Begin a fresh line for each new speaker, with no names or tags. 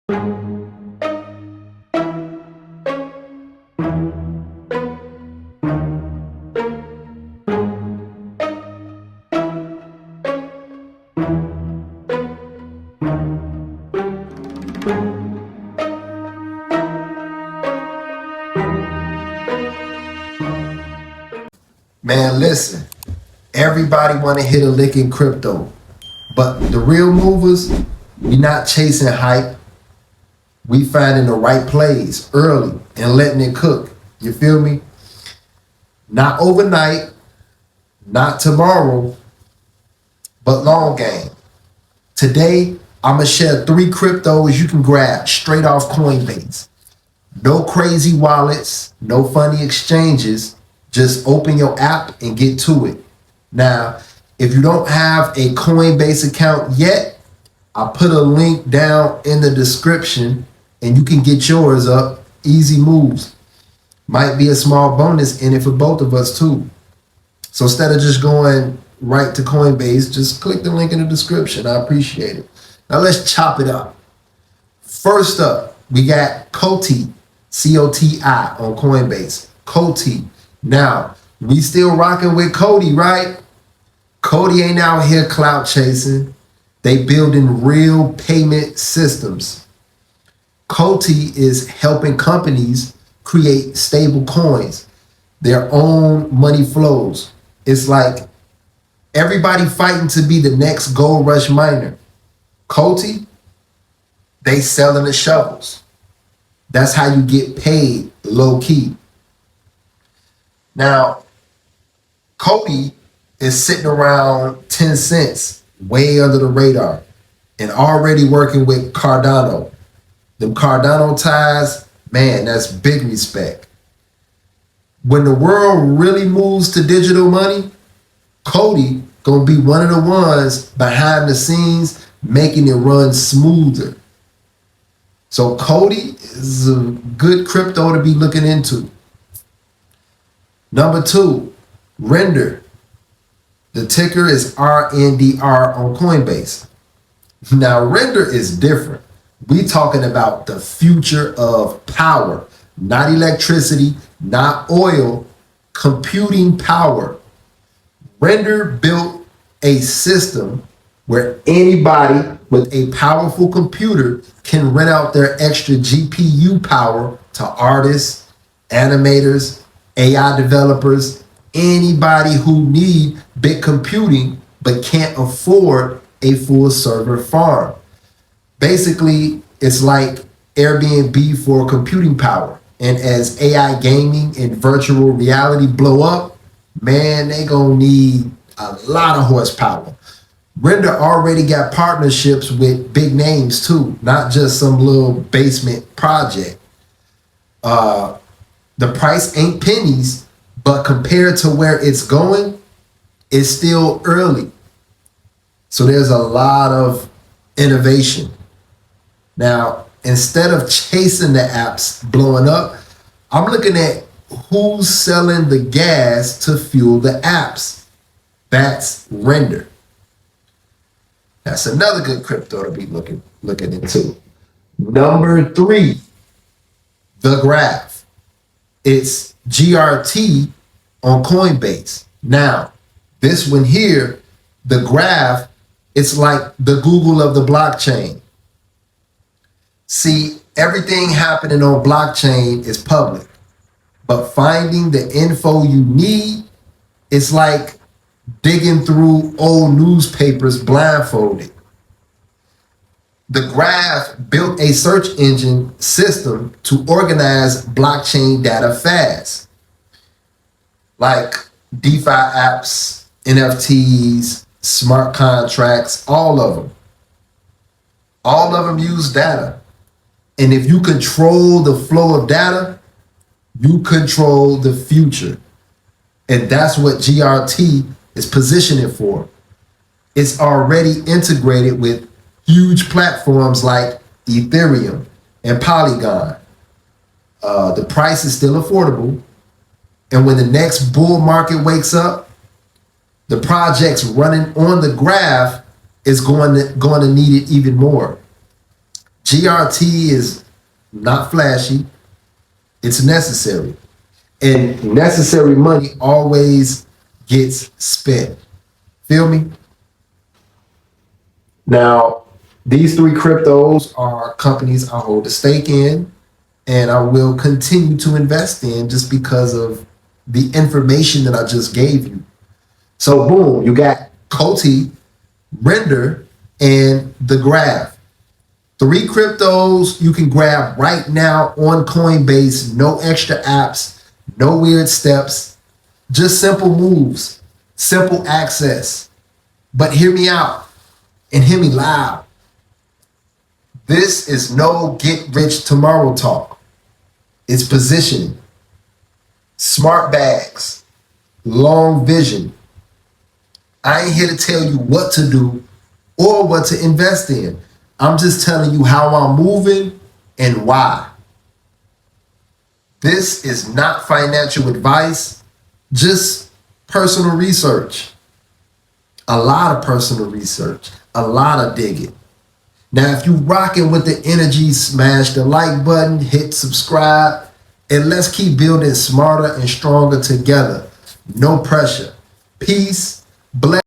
Man, listen, everybody want to hit a lick in crypto, but the real movers, we not chasing hype. We finding the right plays early and letting it cook. You feel me? Not overnight, not tomorrow, but long game. Today, I'm going to share 3 cryptos you can grab straight off Coinbase. No crazy wallets, no funny exchanges. Just open your app and get to it. Now, if you don't have a Coinbase account yet, I'll put a link down in the description and you can get yours up. Easy moves. Might be a small bonus in it for both of us too. So instead of just going right to Coinbase, just click the link in the description. I appreciate it. Now let's chop it up. First up, we got COTI, C-O-T-I on Coinbase. COTI. Now, we still rocking with COTI, right? COTI ain't out here clout chasing. They building real payment systems. COTI is helping companies create stable coins, their own money flows. It's like everybody fighting to be the next gold rush miner. COTI, they selling the shovels. That's how you get paid low key. Now, COTI is sitting around 10 cents, way under the radar, and already working with Cardano. Them Cardano ties, man, that's big respect. When the world really moves to digital money, COTI gonna be one of the ones behind the scenes making it run smoother. So COTI is a good crypto to be looking into. Number 2, Render. The ticker is RNDR on Coinbase. Now, Render is different. We talking about the future of power, not electricity, not oil, computing power. Render built a system where anybody with a powerful computer can rent out their extra GPU power to artists, animators, AI developers, anybody who need big computing but can't afford a full server farm. Basically, it's like Airbnb for computing power. And as AI gaming and virtual reality blow up, man, they gonna need a lot of horsepower. Render already got partnerships with big names too, not just some little basement project. The price ain't pennies, but compared to where it's going, it's still early. So there's a lot of innovation. Now, instead of chasing the apps blowing up, I'm looking at who's selling the gas to fuel the apps. That's Render. That's another good crypto to be looking into. Number 3, the Graph. It's GRT on Coinbase. Now, this one here, the Graph, it's like the Google of the blockchain. See, everything happening on blockchain is public, but finding the info you need is like digging through old newspapers blindfolded. The Graph built a search engine system to organize blockchain data fast, like DeFi apps, NFTs, smart contracts, all of them. All of them use data. And if you control the flow of data, you control the future. And that's what GRT is positioning for. It's already integrated with huge platforms like Ethereum and Polygon. The price is still affordable. And when the next bull market wakes up, the projects running on the Graph is going to need it even more. GRT is not flashy. It's necessary. And necessary money always gets spent. Feel me? Now, these three cryptos are companies I hold a stake in, and I will continue to invest in just because of the information that I just gave you. So boom, you got COTI, Render, and the Graph. Three cryptos you can grab right now on Coinbase. No extra apps, no weird steps, just simple moves, simple access. But hear me out and hear me loud. This is no get rich tomorrow talk. It's positioning, smart bags, long vision. I ain't here to tell you what to do or what to invest in. I'm just telling you how I'm moving and why. This is not financial advice, just personal research. A lot of personal research, a lot of digging. Now, if you rocking with the energy, smash the like button, hit subscribe, and let's keep building smarter and stronger together. No pressure. Peace, bless.